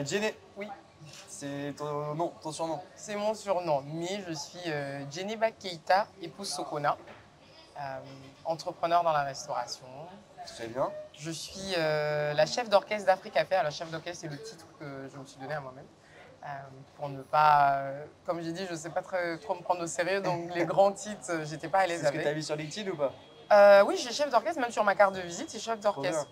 Jenny, Oui, c'est ton nom, ton surnom. c'est mon surnom, mais je suis Djeneba Keita, épouse Sokona, entrepreneur dans la restauration. Très bien. Je suis la chef d'orchestre d'Africa Café. Alors, chef d'orchestre, c'est le titre que je me suis donné à moi-même. Pour ne pas, comme j'ai dit, je ne sais pas trop me prendre au sérieux, donc les grands titres, j'étais pas à l'aise C'est ce que tu as avec. vu sur LinkedIn ou pas? Oui, j'ai chef d'orchestre, même sur ma carte de visite, c'est chef Trop bien. d'orchestre.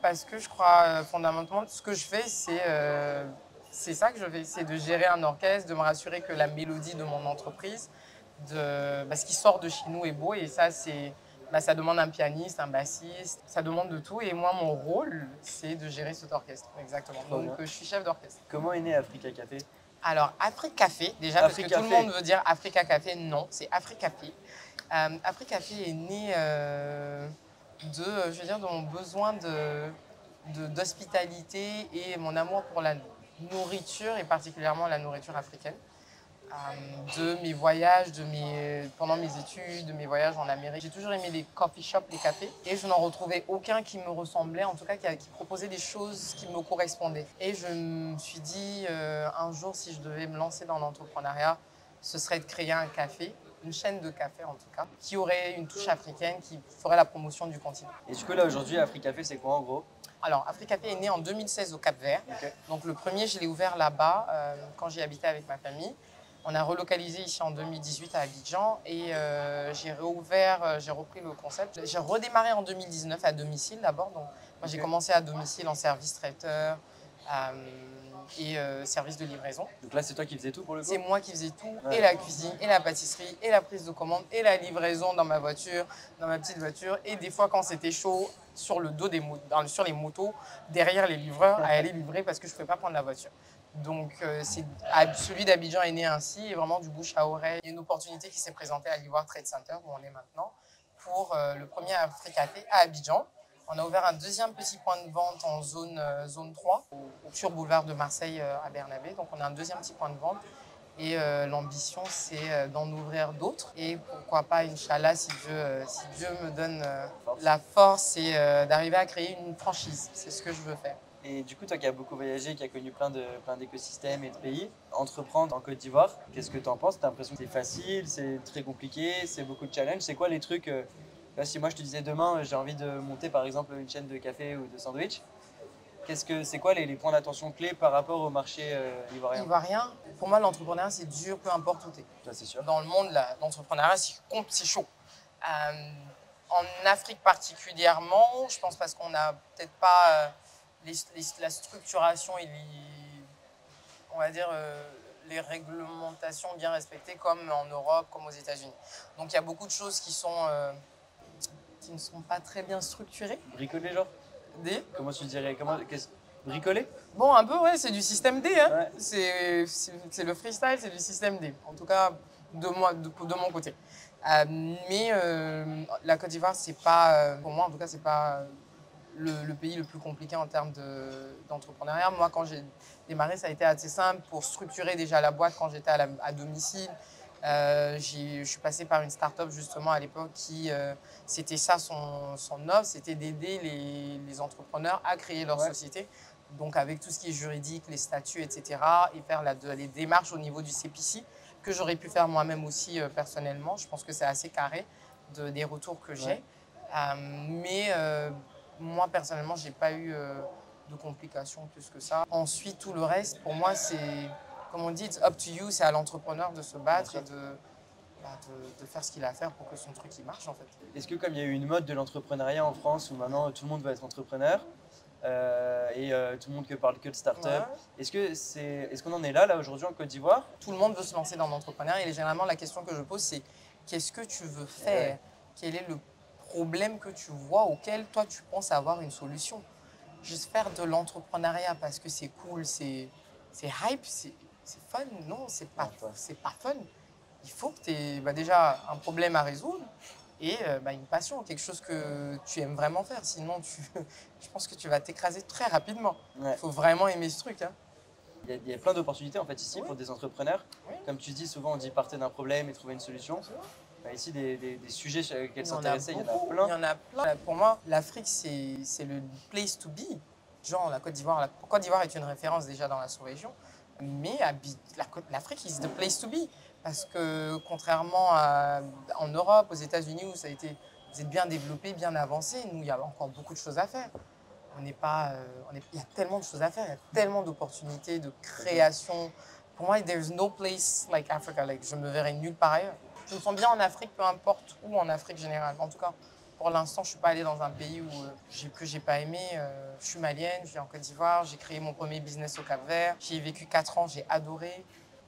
Parce que je crois fondamentalement, ce que je fais, c'est ça que je fais, c'est de gérer un orchestre, de me rassurer que la mélodie de mon entreprise, ce qui sort de chez nous est beau. Et ça, ça demande un pianiste, un bassiste, ça demande de tout. Et moi, mon rôle, c'est de gérer cet orchestre, exactement. Trop Donc, bien. je suis chef d'orchestre. Comment est né Africa Café? Alors, Africa Café, déjà, parce que Africa tout le Café. monde veut dire Africa Café. Non, c'est Africa Café. Africa Café est né de mon besoin d'hospitalité et mon amour pour la nourriture, et particulièrement la nourriture africaine. De mes voyages, pendant mes études, de mes voyages en Amérique. J'ai toujours aimé les coffee shops, les cafés, et je n'en retrouvais aucun qui me ressemblait, en tout cas qui proposait des choses qui me correspondaient. Et je me suis dit, un jour, si je devais me lancer dans l'entrepreneuriat, ce serait de créer un café, une chaîne de café en tout cas, qui aurait une touche africaine, qui ferait la promotion du continent. Et du coup, là, aujourd'hui, Africa Café, c'est quoi en gros? Alors, Africa Café est né en 2016 au Cap-Vert. Ok. Donc, le premier, je l'ai ouvert là-bas quand j'y habitais avec ma famille. On a relocalisé ici en 2018 à Abidjan et j'ai repris le concept. J'ai redémarré en 2019 à domicile d'abord. Donc, moi, j'ai commencé à domicile en service traiteur et service de livraison. Donc là, c'est toi qui faisais tout pour le coup? C'est moi qui faisais tout, Ouais. et la cuisine, et la pâtisserie, et la prise de commande, et la livraison dans ma voiture, dans ma petite voiture. Et des fois, quand c'était chaud, sur le dos sur les motos, derrière les livreurs, à aller livrer parce que je ne pouvais pas prendre la voiture. Donc, celui d'Abidjan est né ainsi, et vraiment du bouche à oreille. Il y a une opportunité qui s'est présentée à l'Ivoire Trade Center, où on est maintenant, pour le premier Africa Café à Abidjan. On a ouvert un deuxième petit point de vente en zone 3, sur boulevard de Marseille à Bernabé. Donc, on a un deuxième petit point de vente. Et l'ambition, c'est d'en ouvrir d'autres. Et pourquoi pas, Inch'Allah, si Dieu me donne la force, c'est d'arriver à créer une franchise. C'est ce que je veux faire. Et du coup, toi qui as beaucoup voyagé, qui as connu plein d'écosystèmes et de pays, entreprendre en Côte d'Ivoire, qu'est-ce que tu en penses? Tu as l'impression que c'est facile, c'est très compliqué, c'est beaucoup de challenges? C'est quoi les trucs là, si moi je te disais demain, j'ai envie de monter par exemple une chaîne de café ou de sandwich, c'est quoi les points d'attention clés par rapport au marché ivoirien? Ivoirien, pour moi, l'entrepreneuriat, c'est dur, peu importe où tu es. Ça, c'est sûr. Dans le monde, l'entrepreneuriat, c'est chaud. En Afrique particulièrement, je pense parce qu'on n'a peut-être pas la structuration et on va dire, les réglementations bien respectées comme en Europe, comme aux États-Unis. Donc il y a beaucoup de choses qui ne sont pas très bien structurées. Bricoler, genre? Comment tu dirais? Bricoler? Bon, un peu, ouais, c'est du système D. Hein. Ouais. C'est le freestyle, c'est du système D. En tout cas, de mon côté. Mais la Côte d'Ivoire, c'est pas, pour moi en tout cas, c'est pas le pays le plus compliqué en termes d'entrepreneuriat. Moi, quand j'ai démarré, ça a été assez simple pour structurer déjà la boîte quand j'étais à domicile. Je suis passée par une start-up justement à l'époque qui, c'était ça son offre, c'était d'aider les entrepreneurs à créer leur société. Donc avec tout ce qui est juridique, les statuts, etc. et faire les démarches au niveau du CPC que j'aurais pu faire moi-même aussi personnellement. Je pense que c'est assez carré des retours que j'ai. Mais moi personnellement, j'ai pas eu de complications plus que ça. Ensuite, tout le reste, pour moi, c'est, comme on dit, it's up to you, c'est à l'entrepreneur de se battre et de faire ce qu'il a à faire pour que son truc il marche en fait. Est-ce que comme il y a eu une mode de l'entrepreneuriat en France où maintenant tout le monde veut être entrepreneur tout le monde parle que de start-up, est-ce qu'on en est là aujourd'hui en Côte d'Ivoire? Tout le monde veut se lancer dans l'entrepreneuriat et généralement la question que je pose c'est qu'est-ce que tu veux faire? Quel est le problème que tu vois auquel toi tu penses avoir une solution? Juste faire de l'entrepreneuriat parce que c'est cool, c'est hype, c'est fun? Non, c'est pas fun. Il faut que tu aies déjà un problème à résoudre et une passion, quelque chose que tu aimes vraiment faire. Sinon, je pense que tu vas t'écraser très rapidement. Il faut vraiment aimer ce truc. Hein. Il y a plein d'opportunités en fait ici pour des entrepreneurs. Comme tu dis, souvent on dit partez d'un problème et trouvez une solution. Ici, des sujets sur lesquels s'intéresser, il y en a plein. Il y en a plein. Pour moi, l'Afrique, c'est le place to be. Genre, la Côte d'Ivoire est une référence déjà dans la sous-région, mais l'Afrique is the place to be. Parce que contrairement en Europe, aux États-Unis, où vous êtes bien développé, bien avancé, nous, il y a encore beaucoup de choses à faire. On n'est pas, il y a tellement de choses à faire, il y a tellement d'opportunités, de création. Pour moi, there's no place like Africa. Like, je me verrais nulle part ailleurs. Je me sens bien en Afrique, peu importe où en Afrique généralement. En tout cas, pour l'instant, je ne suis pas allée dans un pays que je n'ai pas aimé. Je suis malienne, je vis en Côte d'Ivoire, j'ai créé mon premier business au Cap-Vert. J'y ai vécu 4 ans, j'ai adoré.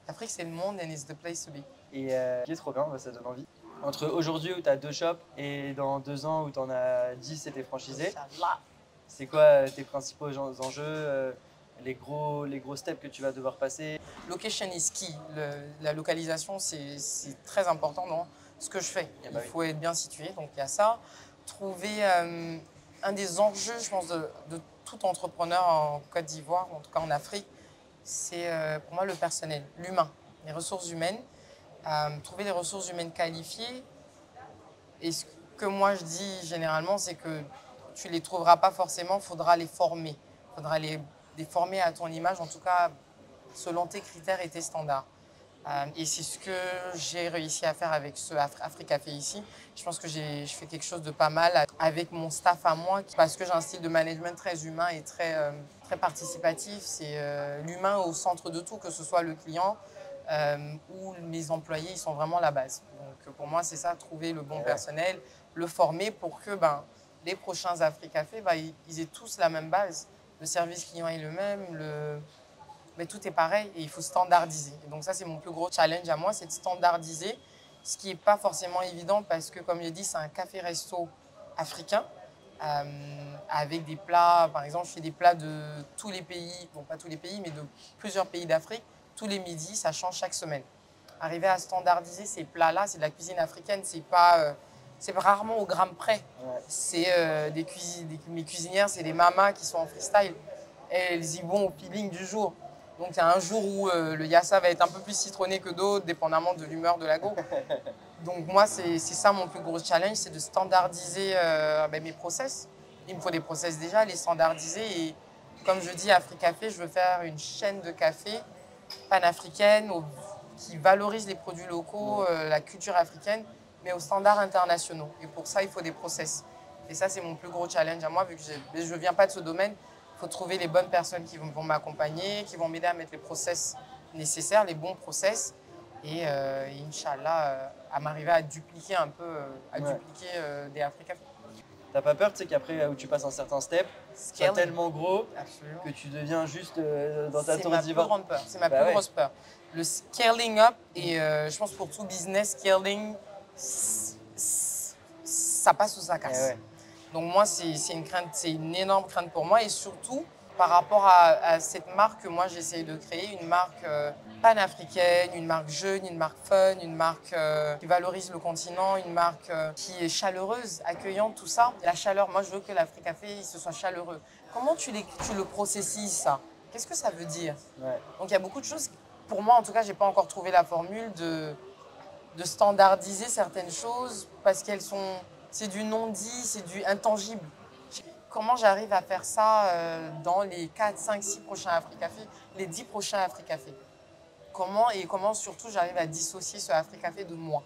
L'Afrique, c'est le monde and it's the place to be. Et qui est trop bien, ça donne envie. Entre aujourd'hui où tu as 2 shops et dans 2 ans où tu en as 10 et t'es franchisé, Inch'Allah. c'est quoi tes principaux enjeux, les gros steps que tu vas devoir passer? Location is key. La localisation, c'est très important dans ce que je fais. Il faut être bien situé, donc il y a ça. Trouver un des enjeux, je pense, de tout entrepreneur en Côte d'Ivoire, en tout cas en Afrique, c'est pour moi le personnel, l'humain, les ressources humaines. Trouver des ressources humaines qualifiées. Et ce que moi je dis généralement, c'est que tu ne les trouveras pas forcément, il faudra les former. Il faudra les former à ton image, en tout cas selon tes critères et tes standards. Et c'est ce que j'ai réussi à faire avec ce Africafé ici. Je pense que je fais quelque chose de pas mal avec mon staff à moi, parce que j'ai un style de management très humain et très participatif. C'est l'humain au centre de tout, que ce soit le client ou mes employés, ils sont vraiment la base. Donc pour moi, c'est ça, trouver le bon personnel, le former pour que les prochains Africafé, ils aient tous la même base. Le service client est le même, mais tout est pareil et il faut standardiser. Et donc ça, c'est mon plus gros challenge à moi, c'est de standardiser, ce qui n'est pas forcément évident parce que, comme je l'ai dit, c'est un café-resto africain avec des plats. Par exemple, je fais des plats de tous les pays, bon pas tous les pays, mais de plusieurs pays d'Afrique. Tous les midis, ça change chaque semaine. Arriver à standardiser ces plats-là, c'est de la cuisine africaine, c'est rarement au gramme près. Ouais. C'est mes cuisinières, c'est des mamas qui sont en freestyle. Elles y vont au peeling du jour. Donc il y a un jour où le yassa va être un peu plus citronné que d'autres, dépendamment de l'humeur de la go. Donc moi, c'est ça mon plus gros challenge, c'est de standardiser mes process. Il me faut des process déjà, les standardiser. Et comme je dis, Africafé, je veux faire une chaîne de café panafricaine qui valorise les produits locaux, la culture africaine, mais aux standards internationaux. Et pour ça, il faut des process. Et ça, c'est mon plus gros challenge à moi, vu que je ne viens pas de ce domaine. Il faut trouver les bonnes personnes qui vont m'accompagner, qui vont m'aider à mettre les process nécessaires, les bons process. Et Inch'Allah, à m'arriver à dupliquer un peu, dupliquer des Africafé. T'as pas peur, tu sais, qu'après où tu passes un certain step, c'est tellement gros que tu deviens juste dans ta tour d'ivoire? C'est ma plus grande peur, c'est ma plus grosse peur. Le scaling up, et je pense pour tout business, scaling, ça passe ou ça casse. Donc moi, c'est une crainte, c'est une énorme crainte pour moi, et surtout par rapport à cette marque que moi j'essaye de créer, une marque panafricaine, une marque jeune, une marque fun, une marque qui valorise le continent, une marque qui est chaleureuse, accueillante, tout ça. La chaleur, moi je veux que l'Africafé se soit chaleureux. Comment tu le processes ça? Qu'est-ce que ça veut dire? Donc il y a beaucoup de choses, pour moi en tout cas, j'ai pas encore trouvé la formule de standardiser certaines choses parce qu'elles sont, c'est du non-dit, c'est du intangible. Comment j'arrive à faire ça dans les 4, 5, 6 prochains Africafé, les 10 prochains Africafé? Comment surtout j'arrive à dissocier ce Africafé de moi?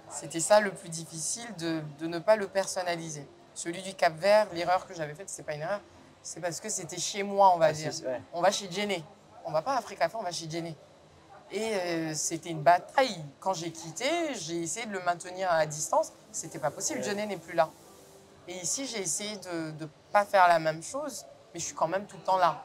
C'était ça le plus difficile, de ne pas le personnaliser. Celui du Cap-Vert, l'erreur que j'avais faite, c'est pas une erreur, c'est parce que c'était chez moi, on va dire. On va chez Djenné. On va pas à Africafé, on va chez Djenné. Et c'était une bataille. Quand j'ai quitté, j'ai essayé de le maintenir à distance. C'était pas possible, Djenné n'est plus là. Et ici, j'ai essayé de ne pas faire la même chose, mais je suis quand même tout le temps là.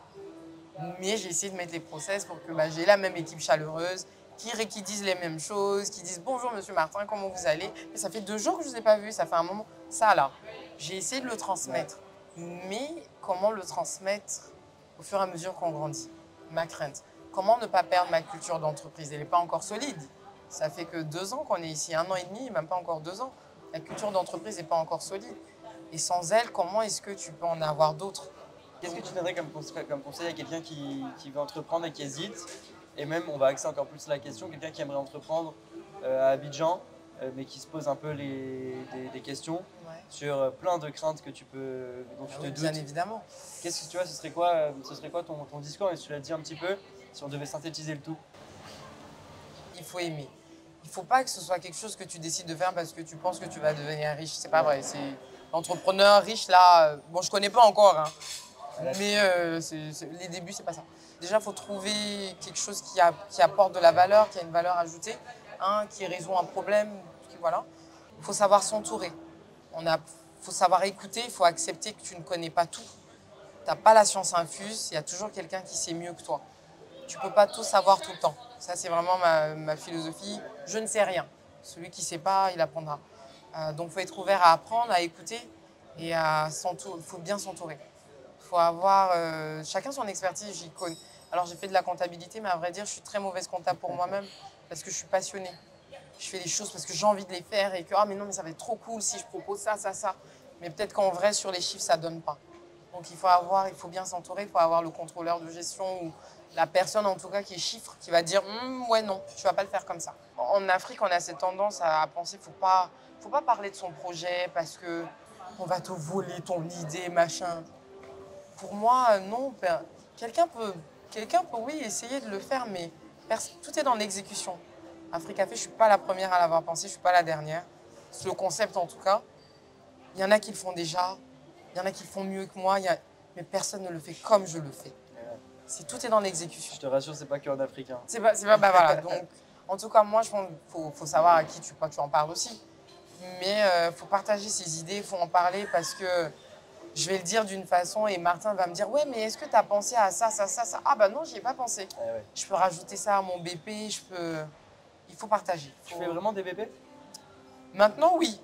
Mais j'ai essayé de mettre les process pour que j'ai la même équipe chaleureuse, qui disent les mêmes choses, qui disent « Bonjour, Monsieur Martin, comment vous allez ?» Mais ça fait 2 jours que je ne vous ai pas vu, ça fait un moment. Ça, là, j'ai essayé de le transmettre. Mais comment le transmettre au fur et à mesure qu'on grandit? Ma crainte. Comment ne pas perdre ma culture d'entreprise? Elle n'est pas encore solide. Ça fait que 2 ans qu'on est ici, 1 an et demi, même pas encore 2 ans. La culture d'entreprise n'est pas encore solide. Et sans elle, comment est-ce que tu peux en avoir d'autres? Qu'est-ce que tu donnerais comme conseil à quelqu'un qui veut entreprendre et qui hésite? Et même, on va axer encore plus la question, quelqu'un qui aimerait entreprendre à Abidjan, mais qui se posent un peu des questions Ouais. sur plein de craintes dont tu Ah te oui, doutes. bien évidemment. Qu'est-ce que tu vois, ce serait quoi ton discours? Et tu l'as dit un petit peu, si on devait synthétiser le tout. Il faut aimer. Il ne faut pas que ce soit quelque chose que tu décides de faire parce que tu penses que tu vas devenir riche. C'est pas vrai. C'est l'entrepreneur riche là. Bon, je connais pas encore, hein, mais les débuts, c'est pas ça. Déjà, il faut trouver quelque chose qui apporte de la valeur, qui a une valeur ajoutée, hein, qui résout un problème. Voilà. Il faut savoir s'entourer. Faut savoir écouter. Il faut accepter que tu ne connais pas tout. Tu n'as pas la science infuse. Il y a toujours quelqu'un qui sait mieux que toi. Tu ne peux pas tout savoir tout le temps. Ça, c'est vraiment ma philosophie. Je ne sais rien. Celui qui ne sait pas, il apprendra. Donc, il faut être ouvert à apprendre, à écouter et à s'entourer. Il faut bien s'entourer. Il faut avoir chacun son expertise. J'y connais. Alors, j'ai fait de la comptabilité, mais à vrai dire, je suis très mauvaise comptable pour moi-même parce que je suis passionnée. Je fais les choses parce que j'ai envie de les faire et que mais non, mais ça va être trop cool si je propose ça, ça, ça. Mais peut-être qu'en vrai, sur les chiffres, ça ne donne pas. Donc, il faut bien s'entourer. Il faut avoir le contrôleur de gestion ou la personne en tout cas qui est chiffre, qui va dire ouais non, tu vas pas le faire comme ça. En Afrique, on a cette tendance à penser faut pas parler de son projet parce que on va te voler ton idée, machin. Pour moi, non. Quelqu'un peut oui essayer de le faire, mais tout est dans l'exécution. Africafé, je suis pas la première à l'avoir pensé, je suis pas la dernière. C'est le concept en tout cas. Il y en a qui le font déjà, il y en a qui le font mieux que moi, mais personne ne le fait comme je le fais. Tout est dans l'exécution. Je te rassure, c'est pas qu'en Afrique. Hein. C'est pas voilà. Donc, en tout cas, moi, je pense qu'il faut savoir à qui tu en parles aussi. Mais il faut partager ses idées, il faut en parler parce que je vais le dire d'une façon et Martin va me dire ouais, mais est-ce que tu as pensé à ça, ça, ça, ça? Ah bah non, j'y ai pas pensé. Ouais. Je peux rajouter ça à mon BP, il faut partager. Tu fais vraiment des BP? Maintenant, oui.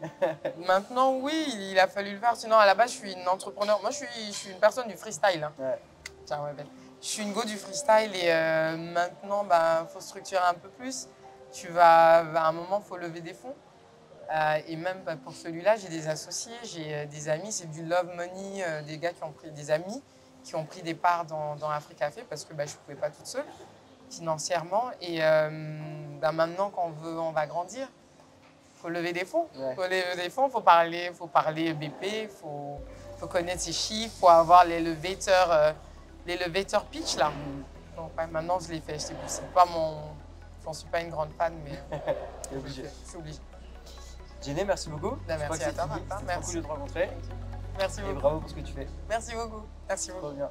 Maintenant, oui, il a fallu le faire. Sinon, à la base, je suis une entrepreneur. Moi, je suis une personne du freestyle. Hein. Ouais. Tiens, ouais, belle. Je suis une go du freestyle et maintenant, faut structurer un peu plus. À un moment, il faut lever des fonds. Et même pour celui-là, j'ai des associés, j'ai des amis. C'est du love money, des gars des amis qui ont pris des parts dans Africafé parce que je ne pouvais pas toute seule financièrement. Et maintenant, quand on va grandir, il faut lever des fonds. Il faut lever des fonds, il faut parler BP, il faut connaître ses chiffres, il faut avoir l'elevator pitch là. Donc maintenant je l'ai fait, j'en suis pas une grande fan, mais je suis obligée. Jenné, merci beaucoup. Merci à toi, Martin. Merci beaucoup de te rencontrer. Merci beaucoup. Et bravo pour ce que tu fais. Merci beaucoup. Merci beaucoup. Trop bien.